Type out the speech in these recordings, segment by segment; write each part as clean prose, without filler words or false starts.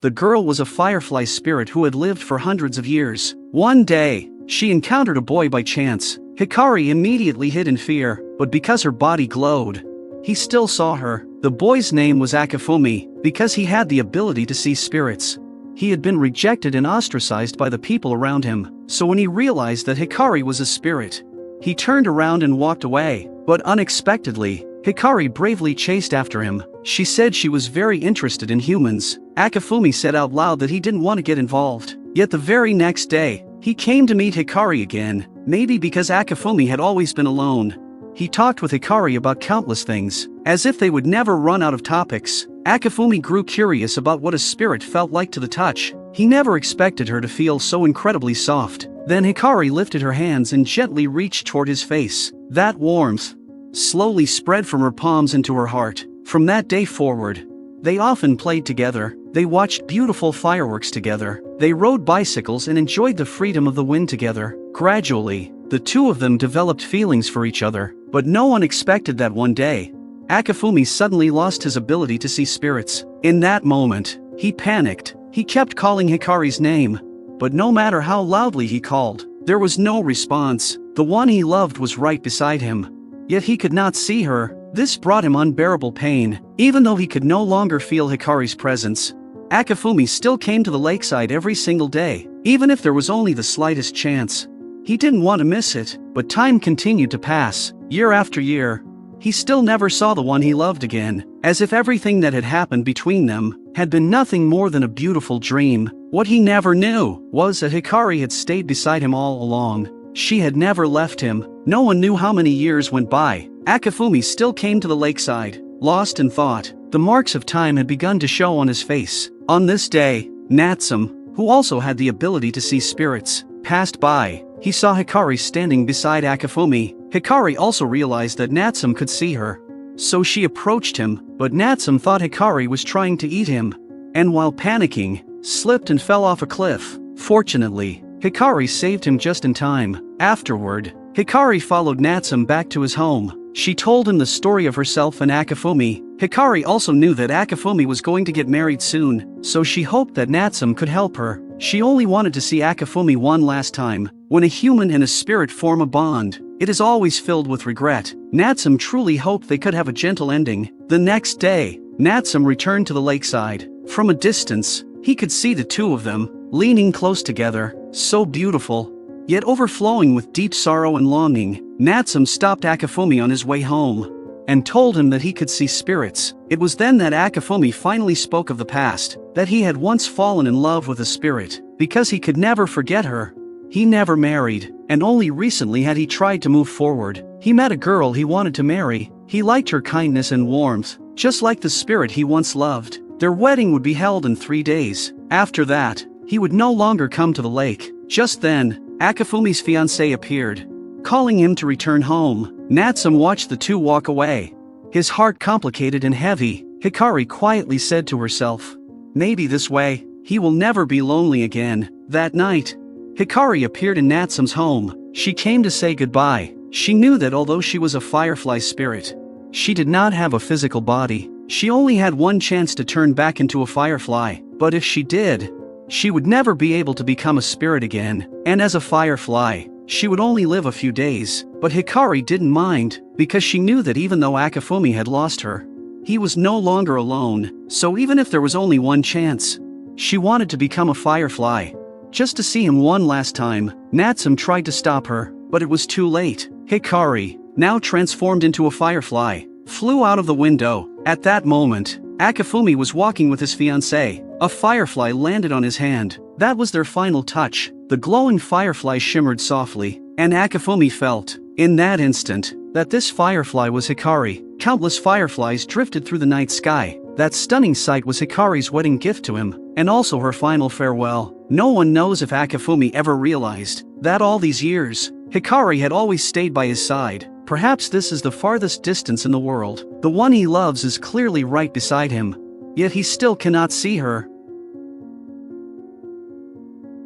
The girl was a firefly spirit who had lived for hundreds of years. One day, she encountered a boy by chance. Hikari immediately hid in fear, but because her body glowed, he still saw her. The boy's name was Akifumi, because he had the ability to see spirits. He had been rejected and ostracized by the people around him, so when he realized that Hikari was a spirit, he turned around and walked away. But unexpectedly, Hikari bravely chased after him. She said she was very interested in humans. Akifumi said out loud that he didn't want to get involved. Yet the very next day, he came to meet Hikari again, maybe because Akifumi had always been alone. He talked with Hikari about countless things, as if they would never run out of topics. Akifumi grew curious about what a spirit felt like to the touch. He never expected her to feel so incredibly soft. Then Hikari lifted her hands and gently reached toward his face. That warmth slowly spread from her palms into her heart. From that day forward, they often played together. They watched beautiful fireworks together. They rode bicycles and enjoyed the freedom of the wind together. Gradually, the two of them developed feelings for each other, but no one expected that one day, Akifumi suddenly lost his ability to see spirits. In that moment, he panicked. He kept calling Hikari's name, but no matter how loudly he called, there was no response. The one he loved was right beside him, yet he could not see her. This brought him unbearable pain. Even though he could no longer feel Hikari's presence, Akifumi still came to the lakeside every single day, even if there was only the slightest chance. He didn't want to miss it, but time continued to pass. Year after year, he still never saw the one he loved again, as if everything that had happened between them had been nothing more than a beautiful dream. What he never knew was that Hikari had stayed beside him all along. She had never left him. No one knew how many years went by. Akifumi still came to the lakeside, lost in thought. The marks of time had begun to show on his face. On this day, Natsume, who also had the ability to see spirits, passed by. He saw Hikari standing beside Akifumi. Hikari also realized that Natsume could see her, so she approached him, but Natsume thought Hikari was trying to eat him, and while panicking, slipped and fell off a cliff. Fortunately, Hikari saved him just in time. Afterward, Hikari followed Natsume back to his home. She told him the story of herself and Akifumi. Hikari also knew that Akifumi was going to get married soon, so she hoped that Natsume could help her. She only wanted to see Akifumi one last time. When a human and a spirit form a bond, it is always filled with regret. Natsume truly hoped they could have a gentle ending. The next day, Natsume returned to the lakeside. From a distance, he could see the two of them, leaning close together, so beautiful, yet overflowing with deep sorrow and longing. Natsume stopped Akifumi on his way home and told him that he could see spirits. It was then that Akifumi finally spoke of the past, that he had once fallen in love with a spirit. Because he could never forget her, he never married, and only recently had he tried to move forward. He met a girl he wanted to marry. He liked her kindness and warmth, just like the spirit he once loved. Their wedding would be held in 3 days. After that, he would no longer come to the lake. Just then, Akifumi's fiancée appeared, calling him to return home. Natsume watched the two walk away, his heart complicated and heavy. Hikari quietly said to herself, "Maybe this way, he will never be lonely again." That night, Hikari appeared in Natsume's home. She came to say goodbye. She knew that although she was a firefly spirit, she did not have a physical body. She only had one chance to turn back into a firefly, but if she did, she would never be able to become a spirit again. And as a firefly, she would only live a few days. But Hikari didn't mind, because she knew that even though Akifumi had lost her, he was no longer alone. So even if there was only one chance, she wanted to become a firefly, just to see him one last time. Natsume tried to stop her, but it was too late. Hikari, now transformed into a firefly, flew out of the window. At that moment, Akifumi was walking with his fiancée. A firefly landed on his hand. That was their final touch. The glowing firefly shimmered softly, and Akifumi felt, in that instant, that this firefly was Hikari. Countless fireflies drifted through the night sky. That stunning sight was Hikari's wedding gift to him, and also her final farewell. No one knows if Akifumi ever realized that all these years, Hikari had always stayed by his side. Perhaps this is the farthest distance in the world. The one he loves is clearly right beside him, yet he still cannot see her.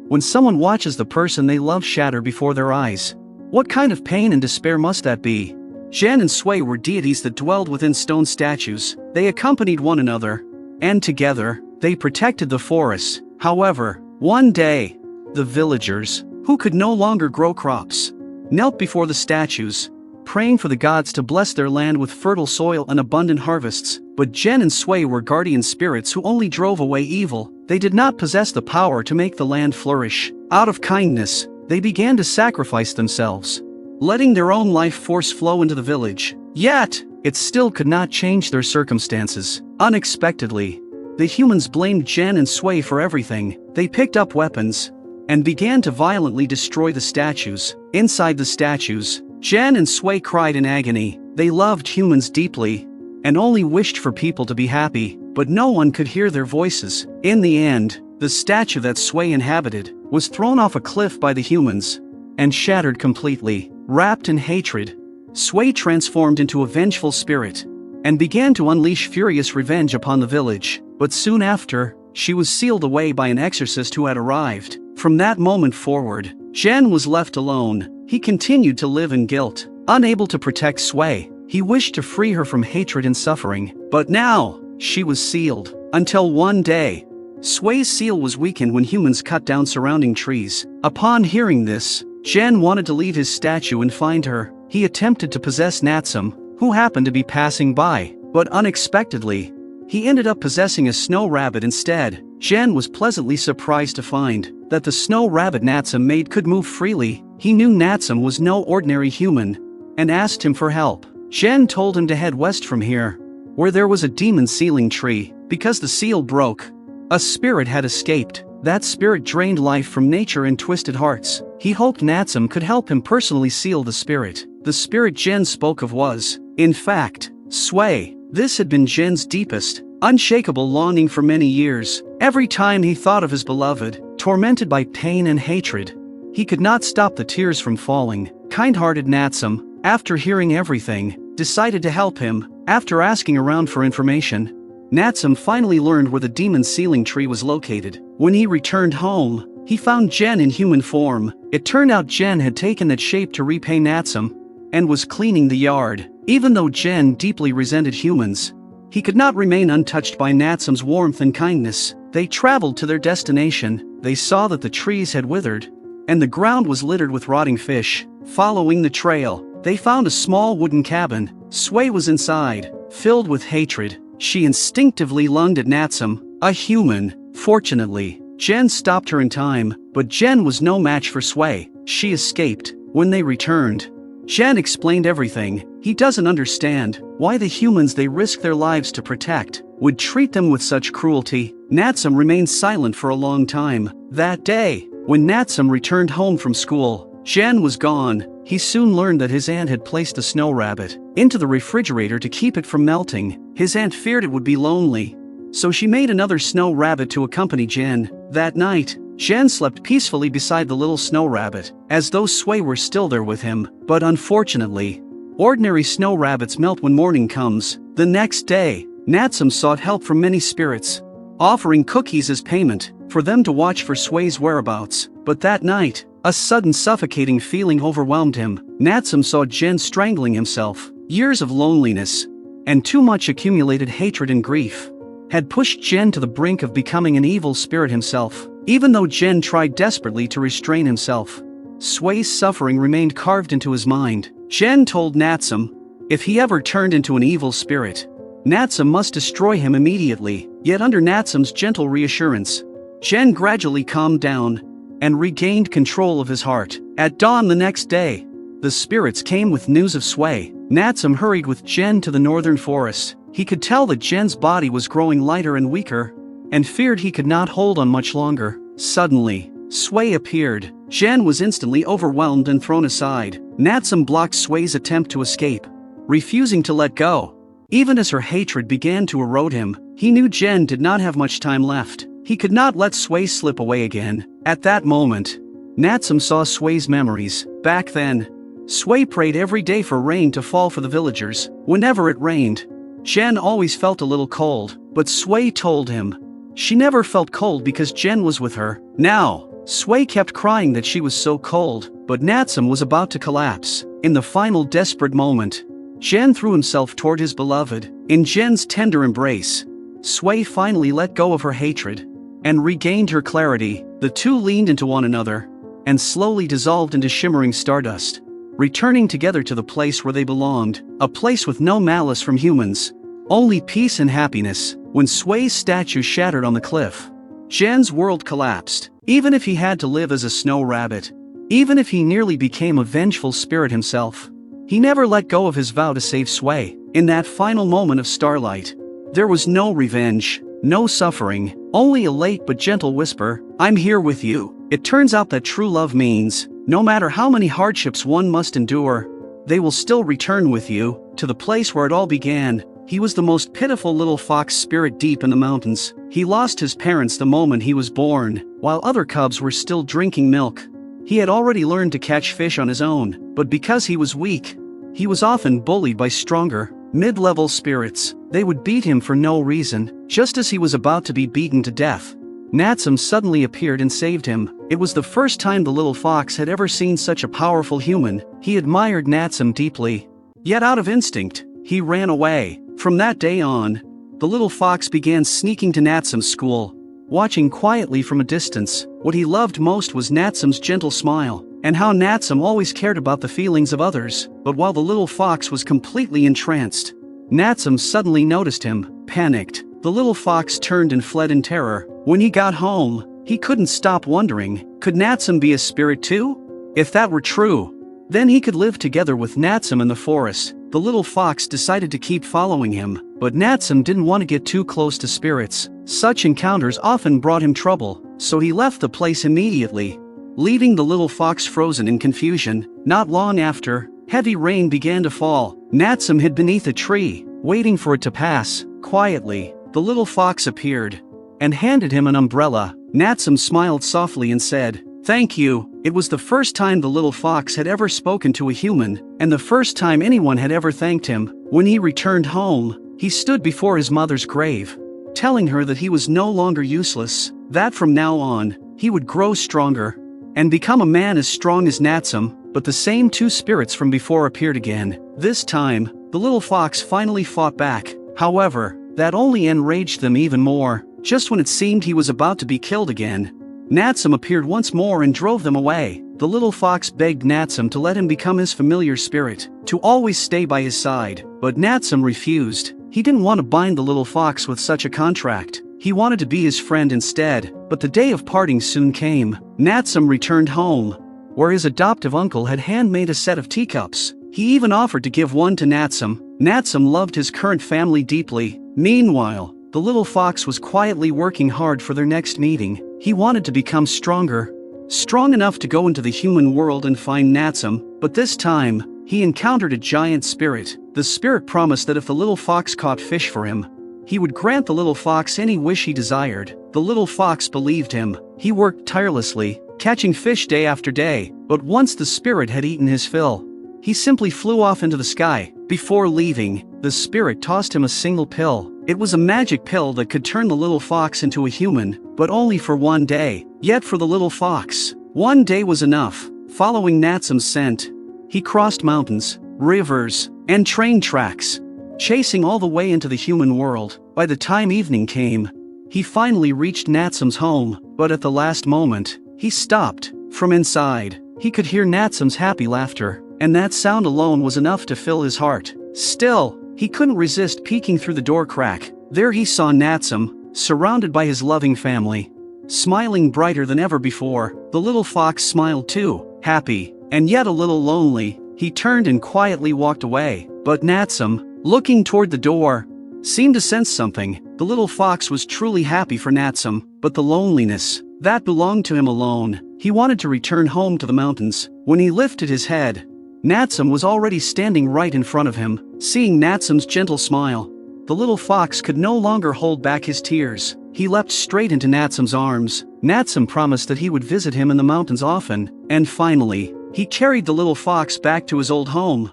When someone watches the person they love shatter before their eyes, what kind of pain and despair must that be? Zhan and Sui were deities that dwelled within stone statues. They accompanied one another, and together, they They protected the forests. However, one day, the villagers, who could no longer grow crops, knelt before the statues, praying for the gods to bless their land with fertile soil and abundant harvests. But Jen and Sui were guardian spirits who only drove away evil. They did not possess the power to make the land flourish. Out of kindness, they began to sacrifice themselves, letting their own life force flow into the village. Yet, it still could not change their circumstances. Unexpectedly, the humans blamed Jen and Sui for everything. They picked up weapons and began to violently destroy the statues. Inside the statues, Jen and Sui cried in agony. They loved humans deeply and only wished for people to be happy, but no one could hear their voices. In the end, the statue that Sui inhabited was thrown off a cliff by the humans and shattered completely. Wrapped in hatred, Sui transformed into a vengeful spirit and began to unleash furious revenge upon the village. But soon after, she was sealed away by an exorcist who had arrived. From that moment forward, Jen was left alone. He continued to live in guilt. Unable to protect Sui, he wished to free her from hatred and suffering. But now, she was sealed. Until one day, Sui's seal was weakened when humans cut down surrounding trees. Upon hearing this, Jen wanted to leave his statue and find her. He attempted to possess Natsume, who happened to be passing by, but unexpectedly, he ended up possessing a snow rabbit instead. Jen was pleasantly surprised to find that the snow rabbit Natsume made could move freely. He knew Natsume was no ordinary human and asked him for help. Jen told him to head west from here, where there was a demon sealing tree. Because the seal broke, a spirit had escaped. That spirit drained life from nature and twisted hearts. He hoped Natsume could help him personally seal the spirit. The spirit Jen spoke of was, in fact, Sui. This had been Jen's deepest, unshakable longing for many years. Every time he thought of his beloved, tormented by pain and hatred, he could not stop the tears from falling. Kind-hearted Natsume, after hearing everything, decided to help him. After asking around for information, Natsume finally learned where the demon sealing tree was located. When he returned home, he found Jen in human form. It turned out Jen had taken that shape to repay Natsume and was cleaning the yard. Even though Jen deeply resented humans, he could not remain untouched by Natsume's warmth and kindness. They traveled to their destination. They saw that the trees had withered and the ground was littered with rotting fish. Following the trail, they found a small wooden cabin. Sui was inside, filled with hatred. She instinctively lunged at Natsume, a human. Fortunately, Jen stopped her in time, but Jen was no match for Sui. She escaped. When they returned, Jen explained everything. He doesn't understand why the humans they risk their lives to protect would treat them with such cruelty. Natsume remained silent for a long time. That day, when Natsume returned home from school, Jen was gone. He soon learned that his aunt had placed a snow rabbit into the refrigerator to keep it from melting. His aunt feared it would be lonely, so she made another snow rabbit to accompany Jen. That night, Jen slept peacefully beside the little snow rabbit, as though Sui were still there with him. But unfortunately, ordinary snow rabbits melt when morning comes. The next day, Natsume sought help from many spirits, offering cookies as payment for them to watch for Sui's whereabouts. But that night, a sudden suffocating feeling overwhelmed him. Natsume saw Jen strangling himself. Years of loneliness and too much accumulated hatred and grief had pushed Jen to the brink of becoming an evil spirit himself. Even though Jen tried desperately to restrain himself, Sui's suffering remained carved into his mind. Jen told Natsume, if he ever turned into an evil spirit, Natsume must destroy him immediately. Yet under Natsume's gentle reassurance, Jen gradually calmed down and regained control of his heart. At dawn the next day, the spirits came with news of Sui. Natsume hurried with Jen to the northern forest. He could tell that Jen's body was growing lighter and weaker, and feared he could not hold on much longer. Suddenly, Sui appeared. Jen was instantly overwhelmed and thrown aside. Natsume blocked Sui's attempt to escape, refusing to let go. Even as her hatred began to erode him, he knew Jen did not have much time left. He could not let Sui slip away again. At that moment, Natsume saw Sui's memories. Back then, Sui prayed every day for rain to fall for the villagers. Whenever it rained, Jen always felt a little cold, but Sui told him she never felt cold because Jen was with her. Now, Sui kept crying that she was so cold, but Natsume was about to collapse. In the final desperate moment, Jen threw himself toward his beloved. In Jen's tender embrace, Sway finally let go of her hatred and regained her clarity. The two leaned into one another and slowly dissolved into shimmering stardust, returning together to the place where they belonged, a place with no malice from humans, only peace and happiness. When Sway's statue shattered on the cliff, Jen's world collapsed. Even if he had to live as a snow rabbit, even if he nearly became a vengeful spirit himself, he never let go of his vow to save Sway. In that final moment of starlight, there was no revenge, no suffering, only a late but gentle whisper, "I'm here with you." It turns out that true love means, no matter how many hardships one must endure, they will still return with you to the place where it all began. He was the most pitiful little fox spirit deep in the mountains. He lost his parents the moment he was born, while other cubs were still drinking milk. He had already learned to catch fish on his own, but because he was weak, he was often bullied by stronger, mid-level spirits. They would beat him for no reason. Just as he was about to be beaten to death, Natsume suddenly appeared and saved him. It was the first time the little fox had ever seen such a powerful human. He admired Natsume deeply, yet out of instinct, he ran away. From that day on, the little fox began sneaking to Natsume's school, watching quietly from a distance. What he loved most was Natsume's gentle smile, and how Natsume always cared about the feelings of others. But while the little fox was completely entranced, Natsume suddenly noticed him. Panicked, the little fox turned and fled in terror. When he got home, he couldn't stop wondering, could Natsume be a spirit too? If that were true, then he could live together with Natsume in the forest. The little fox decided to keep following him, but Natsume didn't want to get too close to spirits. Such encounters often brought him trouble, so he left the place immediately, leaving the little fox frozen in confusion. Not long after, heavy rain began to fall. Natsume hid beneath a tree, waiting for it to pass. Quietly, the little fox appeared and handed him an umbrella. Natsume smiled softly and said, "Thank you." It was the first time the little fox had ever spoken to a human, and the first time anyone had ever thanked him. When he returned home, he stood before his mother's grave, telling her that he was no longer useless, that from now on, he would grow stronger and become a man as strong as Natsume. But the same two spirits from before appeared again. This time, the little fox finally fought back. However, that only enraged them even more. Just when it seemed he was about to be killed again, Natsume appeared once more and drove them away. The little fox begged Natsume to let him become his familiar spirit, to always stay by his side, but Natsume refused. He didn't want to bind the little fox with such a contract. He wanted to be his friend instead. But the day of parting soon came. Natsume returned home, where his adoptive uncle had handmade a set of teacups. He even offered to give one to Natsume. Natsume loved his current family deeply. Meanwhile, the little fox was quietly working hard for their next meeting. He wanted to become stronger, strong enough to go into the human world and find Natsume. But this time, he encountered a giant spirit. The spirit promised that if the little fox caught fish for him, he would grant the little fox any wish he desired. The little fox believed him. He worked tirelessly, catching fish day after day. But once the spirit had eaten his fill, he simply flew off into the sky. Before leaving, the spirit tossed him a single pill. It was a magic pill that could turn the little fox into a human, but only for one day. Yet for the little fox, one day was enough. Following Natsume's scent, he crossed mountains, rivers, and train tracks, chasing all the way into the human world. By the time evening came, he finally reached Natsume's home, but at the last moment, he stopped. From inside, he could hear Natsume's happy laughter, and that sound alone was enough to fill his heart. Still, he couldn't resist peeking through the door crack. There he saw Natsume, surrounded by his loving family, smiling brighter than ever before. The little fox smiled too, happy, and yet a little lonely. He turned and quietly walked away. But Natsume, looking toward the door, seemed to sense something. The little fox was truly happy for Natsume, but the loneliness, that belonged to him alone. He wanted to return home to the mountains. When he lifted his head, Natsume was already standing right in front of him. Seeing Natsume's gentle smile, the little fox could no longer hold back his tears. He leapt straight into Natsume's arms. Natsume promised that he would visit him in the mountains often, and finally, he carried the little fox back to his old home.